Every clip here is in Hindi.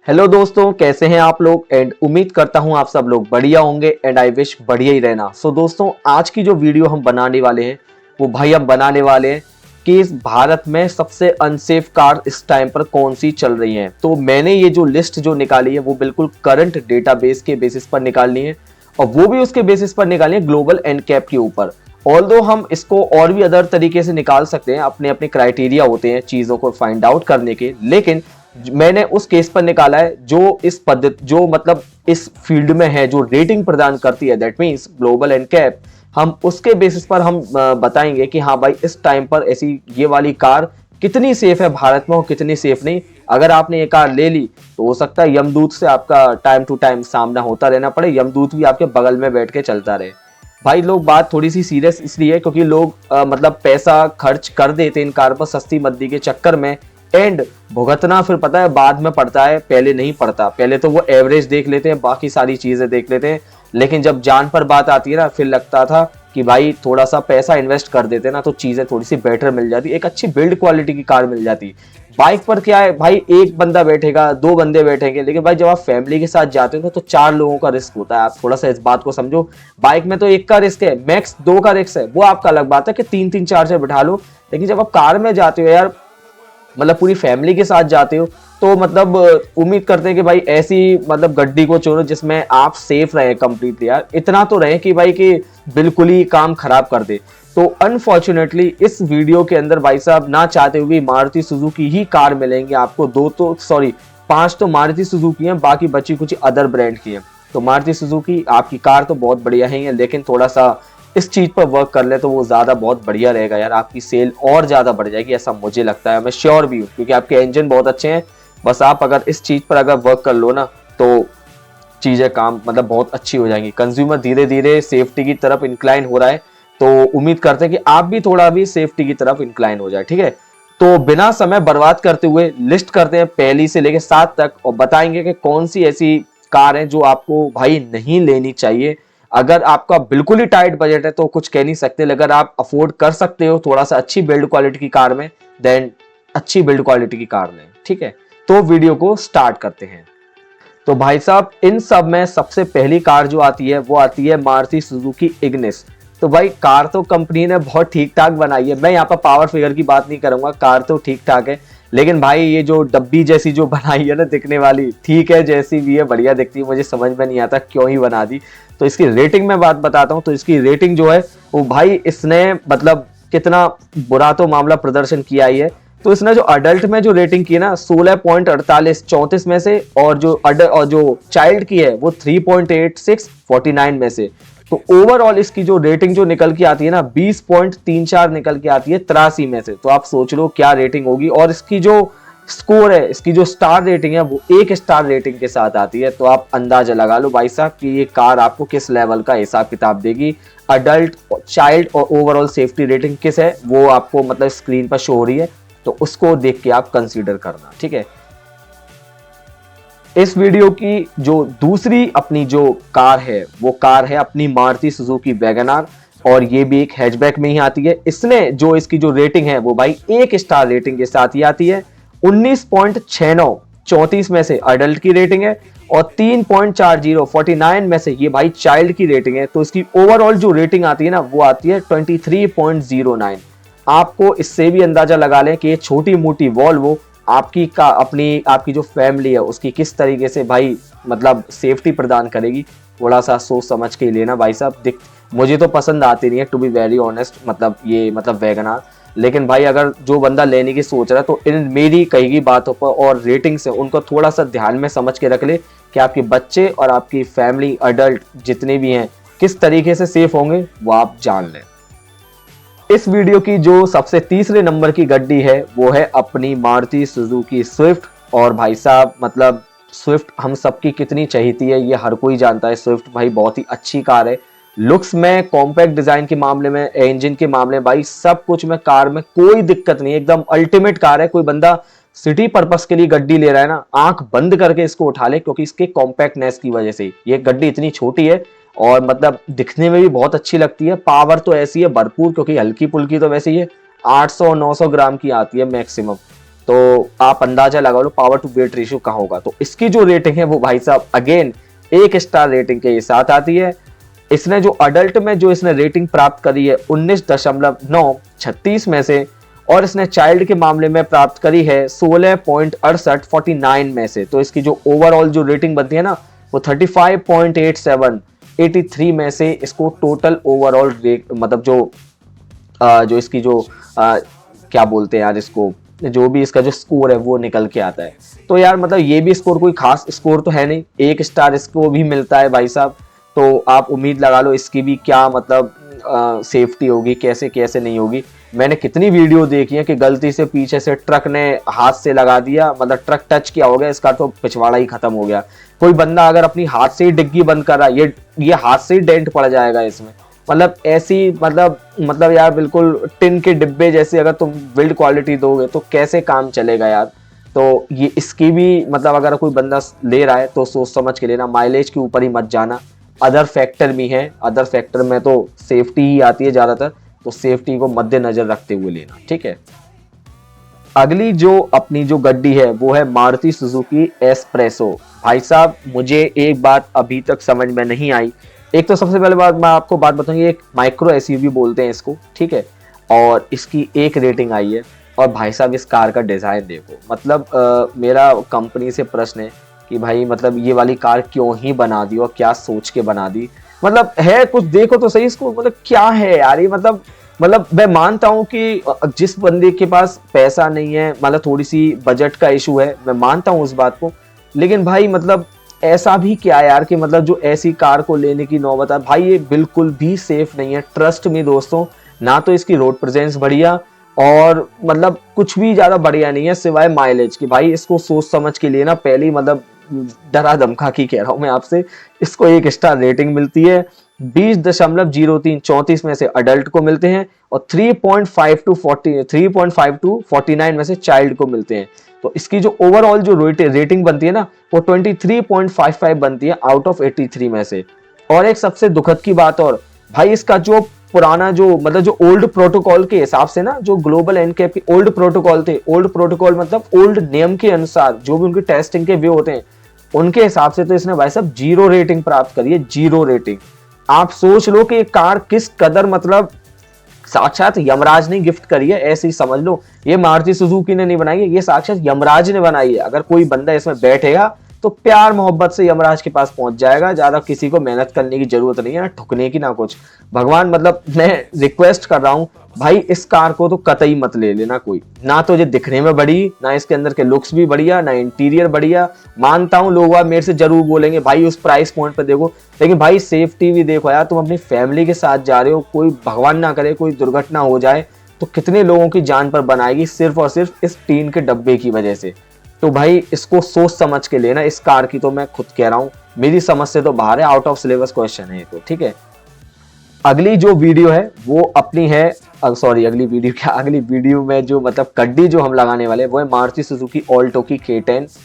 हेलो दोस्तों, कैसे हैं आप लोग। एंड उम्मीद करता हूं आप सब लोग बढ़िया होंगे एंड आई विश बढ़िया ही रहना। सो दोस्तों, आज की जो वीडियो हम बनाने वाले हैं वो भाई हम बनाने वाले हैं कि इस भारत में सबसे अनसेफ कार इस टाइम पर कौन सी चल रही हैं। तो मैंने ये जो लिस्ट जो निकाली है वो बिल्कुल करंट डेटाबेस के बेसिस पर निकालनी है और वो भी उसके बेसिस पर निकालनी है ग्लोबल एनकैप के ऊपर। ऑल्दो हम इसको और भी अदर तरीके से निकाल सकते हैं, अपने अपने क्राइटेरिया होते हैं चीज़ों को फाइंड आउट करने के, लेकिन मैंने उस केस पर निकाला है जो इस पद्धति जो मतलब इस फील्ड में है, जो रेटिंग प्रदान करती है, दैट मीन्स ग्लोबल एनकैप। हम उसके बेसिस पर हम बताएंगे कि हाँ भाई इस टाइम पर ऐसी ये वाली कार कितनी सेफ है भारत में और कितनी सेफ नहीं। अगर आपने ये कार ले ली तो हो सकता है यमदूत से आपका टाइम टू टाइम सामना होता रहना पड़े, यमदूत भी आपके बगल में बैठ के चलता रहे। भाई लोग बात थोड़ी सी सीरियस इसलिए क्योंकि लोग मतलब पैसा खर्च कर देते हैं इन कार पर सस्ती मद्दी के चक्कर में, एंड भुगतना फिर पता है बाद में पड़ता है, पहले नहीं पड़ता। पहले तो वो एवरेज देख लेते हैं, बाकी सारी चीजें देख लेते हैं, लेकिन जब जान पर बात आती है ना फिर लगता था कि भाई थोड़ा सा पैसा इन्वेस्ट कर देते ना तो चीजें थोड़ी सी बेटर मिल जाती, एक अच्छी बिल्ड क्वालिटी की कार मिल जाती। बाइक पर क्या है भाई, एक बंदा बैठेगा, दो बंदे बैठेंगे, लेकिन भाई जब आप फैमिली के साथ जाते हो तो चार लोगों का रिस्क होता है। आप थोड़ा सा इस बात को समझो। बाइक में तो एक का रिस्क है, मैक्स दो का रिस्क है, वो आपका अलग बात है कि तीन तीन चार से बिठा लो। लेकिन जब आप कार में जाते हो यार, मतलब पूरी फैमिली के साथ जाते हो, तो मतलब उम्मीद करते हैं कि भाई ऐसी मतलब गड्डी को चुनो जिसमें आप सेफ रहे कंप्लीटली। यार इतना तो रहे कि भाई कि बिल्कुल ही काम खराब कर दे। तो अनफॉर्चुनेटली इस वीडियो के अंदर भाई साहब ना चाहते हुए मारुति सुजुकी ही कार मिलेंगे आपको। पांच तो मारुति सुजुकी हैं, बाकी बची कुछ अदर ब्रांड की हैं। तो मारुति सुजुकी आपकी कार तो बहुत बढ़िया है, लेकिन थोड़ा सा इस चीज पर वर्क कर ले तो वो ज्यादा बहुत बढ़िया रहेगा यार, आपकी सेल और ज्यादा बढ़ जाएगी, ऐसा मुझे लगता है। मैं श्योर भी हूँ क्योंकि आपके इंजन बहुत अच्छे हैं। बस आप अगर इस चीज पर अगर वर्क कर लो ना तो चीजें काम मतलब बहुत अच्छी हो जाएंगी। कंज्यूमर धीरे धीरे सेफ्टी की तरफ इंक्लाइन हो रहा है, तो उम्मीद करते हैं कि आप भी थोड़ा भी सेफ्टी की तरफ इंक्लाइन हो जाए। ठीक है, तो बिना समय बर्बाद करते हुए लिस्ट करते हैं पहली से लेकर 7 तक और बताएंगे कि कौन सी ऐसी कार है जो आपको भाई नहीं लेनी चाहिए। अगर आपका बिल्कुल ही टाइट बजट है तो कुछ कह नहीं सकते, अगर आप अफोर्ड कर सकते हो थोड़ा सा अच्छी बिल्ड क्वालिटी की कार में, देन अच्छी बिल्ड क्वालिटी की कार लें। ठीक है, तो वीडियो को स्टार्ट करते हैं। तो भाई साहब इन सब में सबसे पहली कार जो आती है वो आती है मारुति सुजुकी इग्निस। तो भाई कार तो कंपनी ने बहुत ठीक ठाक बनाई है, मैं यहाँ पर पावर फिगर की बात नहीं करूंगा, कार तो ठीक ठाक है, लेकिन भाई ये जो डब्बी जैसी जो बनाई है ना दिखने वाली, ठीक है जैसी भी है बढ़िया दिखती है, मुझे समझ में नहीं आता क्यों ही बना दी। तो इसकी रेटिंग में बात बताता हूँ, तो इसकी रेटिंग जो है वो भाई इसने मतलब कितना बुरा तो मामला प्रदर्शन किया ही है। तो इसने जो अडल्ट में जो रेटिंग की है ना 16.48 34 में से, और जो चाइल्ड की है वो 3.86 49 में से। तो ओवरऑल इसकी जो रेटिंग जो निकल के आती है ना 20.34 निकल के आती है 83 में से। तो आप सोच लो क्या रेटिंग होगी, और इसकी जो स्कोर है, इसकी जो स्टार रेटिंग है वो 1 स्टार रेटिंग के साथ आती है। तो आप अंदाजा लगा लो भाई साहब कि ये कार आपको किस लेवल का हिसाब किताब देगी। अडल्ट, चाइल्ड और ओवरऑल सेफ्टी रेटिंग किस है वो आपको मतलब स्क्रीन पर शो हो रही है, तो उसको देख के आप कंसीडर करना। ठीक है, इस वीडियो की जो दूसरी अपनी जो कार है वो कार है अपनी मारुति सुजुकी वैगन आर, और ये भी एक हैचबैक में ही आती है। इसने जो इसकी जो रेटिंग है वो भाई 1 स्टार रेटिंग के साथ ही आती है। 19.69 34 में से अडल्ट की रेटिंग है, और 3.40 49 में से ये भाई चाइल्ड की रेटिंग है। तो इसकी ओवरऑल जो रेटिंग आती है ना वो आती है 23.09। आपको इससे भी अंदाजा लगा लें कि ये छोटी मोटी वॉल्वो आपकी जो फैमिली है उसकी किस तरीके से भाई मतलब सेफ्टी प्रदान करेगी। थोड़ा सा सोच समझ के लेना भाई साहब। मुझे तो पसंद आती नहीं है टू बी वेरी ऑनेस्ट, मतलब ये मतलब वैगन आर, लेकिन भाई अगर जो बंदा लेने की सोच रहा है तो इन मेरी कही गई बातों पर और रेटिंग से उनको थोड़ा सा ध्यान में समझ के रख ले कि आपके बच्चे और आपकी फैमिली अडल्ट जितने भी हैं किस तरीके से सेफ होंगे वो आप जान लें। इस वीडियो की जो सबसे तीसरे नंबर की गड्डी है वो है अपनी मारुति सुजुकी स्विफ्ट। और भाई साहब मतलब स्विफ्ट हम सबकी कितनी चाहती है ये हर कोई जानता है। स्विफ्ट भाई बहुत ही अच्छी कार है, लुक्स में, कॉम्पैक्ट डिजाइन के मामले में, इंजन के मामले में, भाई सब कुछ में कार में कोई दिक्कत नहीं है, एकदम अल्टीमेट कार है। कोई बंदा सिटी पर्पस के लिए गड्डी ले रहा है ना, आंख बंद करके इसको उठा ले, क्योंकि इसके कॉम्पैक्टनेस की वजह से ये गड्डी इतनी छोटी है और मतलब दिखने में भी बहुत अच्छी लगती है। पावर तो ऐसी है भरपूर, क्योंकि हल्की पुल्की तो वैसे ही है, 800-900 ग्राम की आती है मैक्सिमम। तो आप अंदाजा लगा लो पावर टू वेट रेशियो कहाँ होगा। तो इसकी जो रेटिंग है वो भाई साहब अगेन 1 स्टार रेटिंग के साथ आती है। इसने जो अडल्ट में जो इसने रेटिंग प्राप्त करी है 19.936 में से, और इसने चाइल्ड के मामले में प्राप्त करी है 16.68 49 में से। तो इसकी जो ओवरऑल जो रेटिंग बनती है ना वो 35.87 83 में से इसको टोटल ओवरऑल मतलब जो इसकी जो क्या बोलते हैं यार, इसको जो भी इसका जो स्कोर है वो निकल के आता है। तो यार मतलब ये भी स्कोर कोई खास स्कोर तो है नहीं, 1 स्टार इसको भी मिलता है भाई साहब। तो आप उम्मीद लगा लो इसकी भी क्या मतलब सेफ्टी होगी, कैसे कैसे नहीं होगी। मैंने कितनी वीडियो देखी है कि गलती से पीछे से ट्रक ने हाथ से लगा दिया, मतलब ट्रक टच किया हो गया, इसका तो पिछवाड़ा ही खत्म हो गया। कोई बंदा अगर अपनी हाथ से ही डिग्गी बंद कर रहा है, ये हाथ से ही डेंट पड़ जाएगा इसमें। मतलब ऐसी मतलब यार बिल्कुल टिन के डिब्बे जैसे अगर तुम बिल्ड क्वालिटी दोगे तो कैसे काम चलेगा यार। तो ये इसकी भी मतलब अगर कोई बंदा ले रहा है तो सोच समझ के लेना, माइलेज के ऊपर ही मत जाना। अदर फैक्टर भी हैं, अदर फैक्टर में तो सेफ्टी ही आती है ज्यादातर, तो सेफ्टी को मद्देनजर रखते हुए लेना, ठीक है। अगली जो अपनी जो गड्डी है वो है मारुति सुजुकी एस्प्रेसो। भाई साहब मुझे एक बात अभी तक समझ में नहीं आई। एक तो सबसे पहले बात मैं आपको बात बताऊंगी, एक माइक्रो एसयूवी बोलते हैं इसको, ठीक है, और इसकी 1 रेटिंग आई है। और भाई साहब इस कार का डिजाइन देखो, मतलब मेरा कंपनी से प्रश्न है कि भाई मतलब ये वाली कार क्यों ही बना दी और क्या सोच के बना दी। मतलब है कुछ देखो तो सही इसको, मतलब क्या है यार ये। मतलब मैं मानता हूँ कि जिस बंदे के पास पैसा नहीं है, मतलब थोड़ी सी बजट का इशू है, मैं मानता हूँ उस बात को। लेकिन भाई मतलब ऐसा भी क्या यार कि मतलब जो ऐसी कार को लेने की नौबत है भाई, ये बिल्कुल भी सेफ नहीं है। ट्रस्ट मी दोस्तों, ना तो इसकी रोड प्रेजेंस बढ़िया और मतलब कुछ भी ज्यादा बढ़िया नहीं है सिवाय माइलेज की। भाई इसको सोच समझ के लिए ना, पहले ही मतलब डरा धमका की कह रहा हूं मैं आपसे, इसको 1 स्टार रेटिंग मिलती है। 20.0334 में से अडल्ट को मिलते हैं और 3.52 49 में से चाइल्ड को मिलते हैं। तो इसकी जो ओवरऑल जो रेटिंग बनती है ना वो 23.55 बनती है आउट ऑफ 83 में से। और एक सबसे दुखद की बात, और भाई इसका जो पुराना जो मतलब जो ओल्ड प्रोटोकॉल के हिसाब से ना, जो ग्लोबल एनकैप के ओल्ड प्रोटोकॉल थे, ओल्ड प्रोटोकॉल मतलब ओल्ड नियम के अनुसार जो भी उनके टेस्टिंग के वे होते हैं उनके हिसाब से तो इसने भाई साहब 0 रेटिंग प्राप्त करी है, 0 रेटिंग। आप सोच लो कि ये कार किस कदर मतलब साक्षात यमराज ने गिफ्ट करी है, ऐसे ही समझ लो। ये मारुति सुजुकी ने नहीं बनाई है, ये साक्षात यमराज ने बनाई है। अगर कोई बंदा इसमें बैठेगा तो प्यार मोहब्बत से यमराज के पास पहुंच जाएगा। ज्यादा किसी को मेहनत करने की जरूरत नहीं है, ना ठुकने की ना कुछ। भगवान मतलब मैं रिक्वेस्ट कर रहा हूं भाई, इस कार को तो कतई मत ले लेना कोई। ना तो ये दिखने में बड़ी, ना इसके अंदर के लुक्स भी बढ़िया, ना इंटीरियर बढ़िया। मानता हूं लोग मेरे से जरूर बोलेंगे भाई उस प्राइस पॉइंट पे देखो, लेकिन भाई सेफ्टी भी देखो यार। तुम अपनी फैमिली के साथ जा रहे हो, कोई भगवान ना करे कोई दुर्घटना हो जाए तो कितने लोगों की जान पर बनाएगी सिर्फ और सिर्फ इस टीन के डब्बे की वजह से। तो भाई इसको सोच समझ के लेना। इस कार की तो मैं खुद कह रहा हूं मेरी समझ से तो बाहर है, आउट ऑफ सिलेबस क्वेश्चन है ये तो, ठीक है। अगली जो वीडियो है वो अपनी है, सॉरी अगली वीडियो में जो मतलब गड्डी जो हम लगाने वाले वो है मारुति सुजुकी ऑल्टो की K10।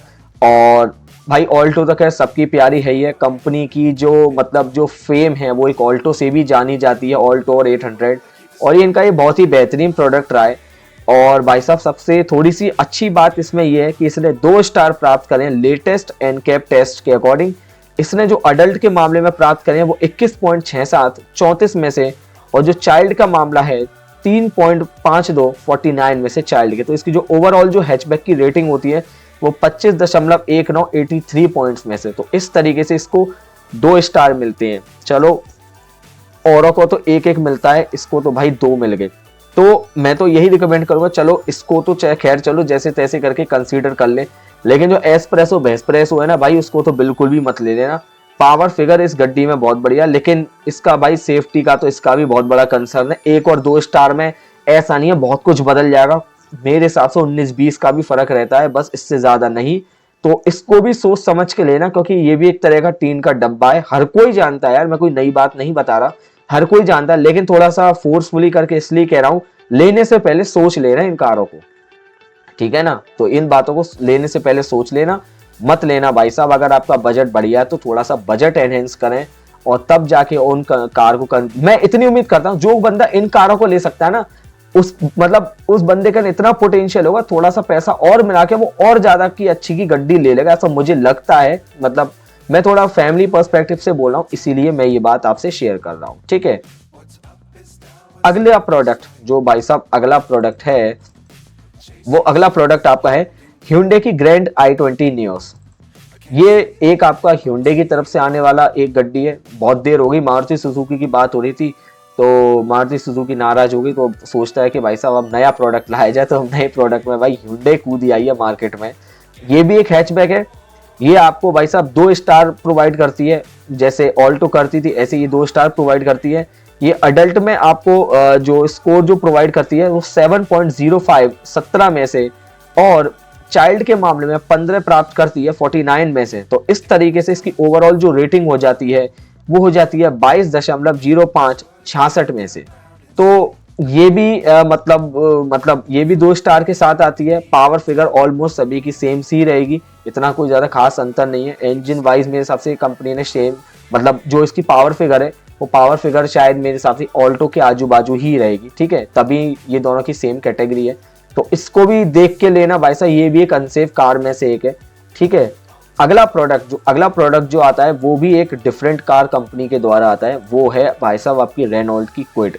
और भाई ऑल्टो तो खैर सबकी प्यारी है ही है, कंपनी की जो मतलब जो फेम है वो एक ऑल्टो से भी जानी जाती है, ऑल्टो और 800। और ये इनका ये बहुत ही बेहतरीन प्रोडक्ट रहा है। और भाई साहब सबसे थोड़ी सी अच्छी बात इसमें यह है कि इसने 2 स्टार प्राप्त करें लेटेस्ट एनकैप टेस्ट के अकॉर्डिंग। इसने जो अडल्ट के मामले में प्राप्त करें वो 21.67 34 में से, और जो चाइल्ड का मामला है 3.52 49 में से चाइल्ड के। तो इसकी जो ओवरऑल जो हैचबैक की रेटिंग होती है वो 25.19 83 पॉइंट्स में से। तो इस तरीके से इसको 2 स्टार मिलते हैं। चलो औरों को तो 1-1 मिलता है, इसको तो भाई 2 मिल गए। तो मैं तो यही रिकमेंड करूंगा, चलो इसको तो चाहे खैर चलो जैसे तैसे करके कंसीडर कर ले, लेकिन जो एस्प्रेसो है ना भाई उसको तो बिल्कुल भी मत ले लेना। पावर फिगर इस गड्डी में बहुत बढ़िया, लेकिन इसका भाई सेफ्टी का तो इसका भी बहुत बड़ा कंसर्न है। 1 और 2 स्टार में ऐसा नहीं है बहुत कुछ बदल जाएगा, मेरे हिसाब से 19-20 का भी फर्क रहता है, बस इससे ज्यादा नहीं। तो इसको भी सोच समझ के लेना, क्योंकि ये भी एक तरह का टीन का डब्बा है। हर कोई जानता है यार, मैं कोई नई बात नहीं बता रहा, हर कोई जानता है, लेकिन थोड़ा सा फोर्सफुली करके इसलिए कह रहा हूं, लेने से पहले सोच लेना इन कारों को, ठीक है ना। तो इन बातों को लेने से पहले सोच लेना, मत लेना भाई साहब। अगर आपका बजट बढ़िया है तो थोड़ा सा बजट एनहेंस करें और तब जाके उन कार को मैं इतनी उम्मीद करता हूं जो बंदा इन कारों को ले सकता है ना, उस मतलब उस बंदे का इतना पोटेंशियल होगा, थोड़ा सा पैसा और मिला के वो और ज्यादा की अच्छी की गड्डी ले लेगा, ऐसा मुझे लगता है। मतलब मैं थोड़ा फैमिली पर्सपेक्टिव से बोल रहा हूँ, इसीलिए मैं ये बात आपसे शेयर कर रहा हूँ, ठीक है। अगला प्रोडक्ट जो भाई साहब अगला प्रोडक्ट है, वो अगला प्रोडक्ट आपका है Hyundai की ग्रैंड i20 नियोस। ये एक आपका Hyundai की तरफ से आने वाला एक गड्डी है। बहुत देर हो गई, मारुति सुजुकी की बात हो रही थी तो मारुति सुजुकी नाराज हो गई, तो सोचता है कि भाई साहब अब नया प्रोडक्ट लाया जाए, तो नए प्रोडक्ट में भाई Hyundai कूदी आई है मार्केट में। ये भी एक हैचबैक है। ये आपको भाई साहब 2 स्टार प्रोवाइड करती है, जैसे ऑल्टो करती थी ऐसे ये 2 स्टार प्रोवाइड करती है। ये अडल्ट में आपको जो स्कोर जो प्रोवाइड करती है वो 7.05 17 में से, और चाइल्ड के मामले में 15 प्राप्त करती है 49 में से। तो इस तरीके से इसकी ओवरऑल जो रेटिंग हो जाती है वो हो जाती है 22.05 66 में से। तो ये भी मतलब ये भी 2 स्टार के साथ आती है। पावर फिगर ऑलमोस्ट सभी की सेम सी रहेगी, इतना कोई ज्यादा खास अंतर नहीं है। इंजन वाइज मेरे हिसाब से कंपनी ने सेम, मतलब जो इसकी पावर फिगर है वो पावर फिगर शायद मेरे हिसाब से ऑल्टो के आजू बाजू ही रहेगी, ठीक है, तभी ये दोनों की सेम कैटेगरी है। तो इसको भी देख के लेना भाई साहब, ये भी एक अनसेफ कार में से एक है, ठीक है। अगला प्रोडक्ट जो आता है वो भी एक डिफरेंट कार कंपनी के द्वारा आता है, वो है भाई साहब आपकी रेनॉल्ट की Kwid.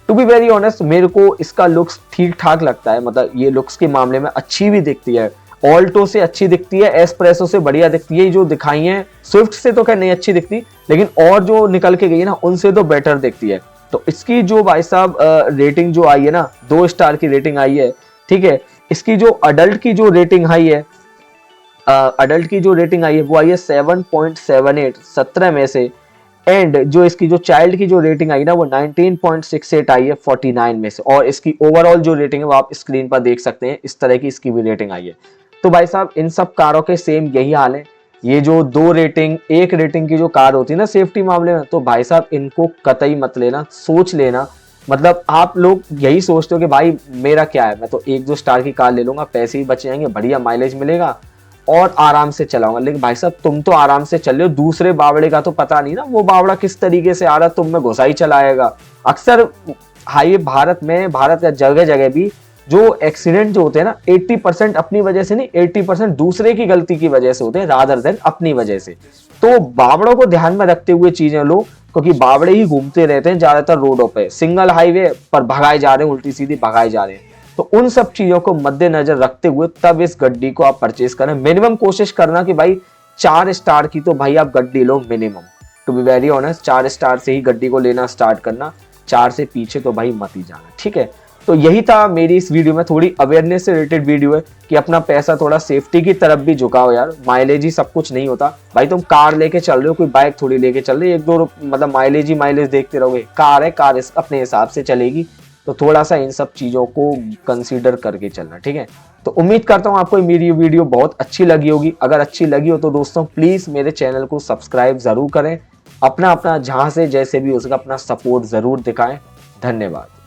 To be very honest मेरे को इसका लुक्स ठीक ठाक लगता है, मतलब ये लुक्स के मामले में अच्छी भी दिखती है, ऑल्टो से अच्छी दिखती है, एस्प्रेसो से बढ़िया दिखती है। जो दिखाई है स्विफ्ट से तो क्या नहीं अच्छी दिखती, लेकिन और जो निकल के गई है ना उनसे तो बेटर दिखती है। तो इसकी जो भाई साहब रेटिंग जो आई है ना, 2 स्टार की रेटिंग आई है, ठीक है। इसकी जो अडल्ट की जो रेटिंग आई है, वो आई है 7.78 17 में से, एंड जो इसकी जो चाइल्ड की जो रेटिंग आई ना वो 19.68 आई है 49 में से। और इसकी ओवरऑल जो रेटिंग है वो आप स्क्रीन पर देख सकते हैं, इस तरह की इसकी भी रेटिंग आई है। तो भाई साहब इन सब कारों के सेम यही हाल है। ये जो 2 रेटिंग 1 रेटिंग की जो कार होती है ना सेफ्टी मामले में, तो भाई साहब इनको कतई मत लेना, सोच लेना। मतलब आप लोग यही सोचते हो कि भाई मेरा क्या है, मैं तो 1-2 स्टार की कार ले लूंगा, पैसे भी बच जाएंगे, बढ़िया माइलेज मिलेगा और आराम से चलाऊंगा। लेकिन भाई साहब तुम तो आराम से चल रहे हो, दूसरे बावड़े का तो पता नहीं ना, वो बावड़ा किस तरीके से आ रहा तुम में घुसा ही चलाएगा। अक्सर हाईवे भारत का जगह जगह भी जो एक्सीडेंट जो होते हैं ना 80% अपनी वजह से नहीं, 80% दूसरे की गलती की वजह से होते हैं रादर देन अपनी वजह से। तो बावड़ों को ध्यान में रखते हुए चीजें लो, क्योंकि बावड़े ही घूमते रहते हैं ज्यादातर रोडों पे, सिंगल हाईवे पर भगाए जा रहे हैं, उल्टी सीधी भगाए जा रहे हैं। तो उन सब चीजों को मद्देनजर रखते हुए तब इस गड्डी को आप परचेज करें। मिनिमम कोशिश करना कि भाई 4 स्टार की तो भाई आप गड्डी लो minimum. To be very honest 4 star से ही गड्डी को लेना स्टार्ट करना, 4 से पीछे तो भाई मत ही जाना, ठीक है। तो यही था मेरी इस वीडियो में, थोड़ी अवेयरनेस से रिलेटेड वीडियो है कि अपना पैसा थोड़ा सेफ्टी की तरफ भी झुकाओ यार। माइलेज ही सब कुछ नहीं होता भाई, तुम कार लेके चल रहे हो, कोई बाइक थोड़ी लेके चल रहे हो, 1-2 मतलब माइलेज ही माइलेज देखते रहोगे। कार है, कार अपने हिसाब से चलेगी, तो थोड़ा सा इन सब चीजों को कंसीडर करके चलना, ठीक है। तो उम्मीद करता हूँ आपको मेरी वीडियो बहुत अच्छी लगी होगी। अगर अच्छी लगी हो तो दोस्तों प्लीज मेरे चैनल को सब्सक्राइब जरूर करें, अपना जहां से जैसे भी हो सके अपना सपोर्ट जरूर दिखाएं। धन्यवाद।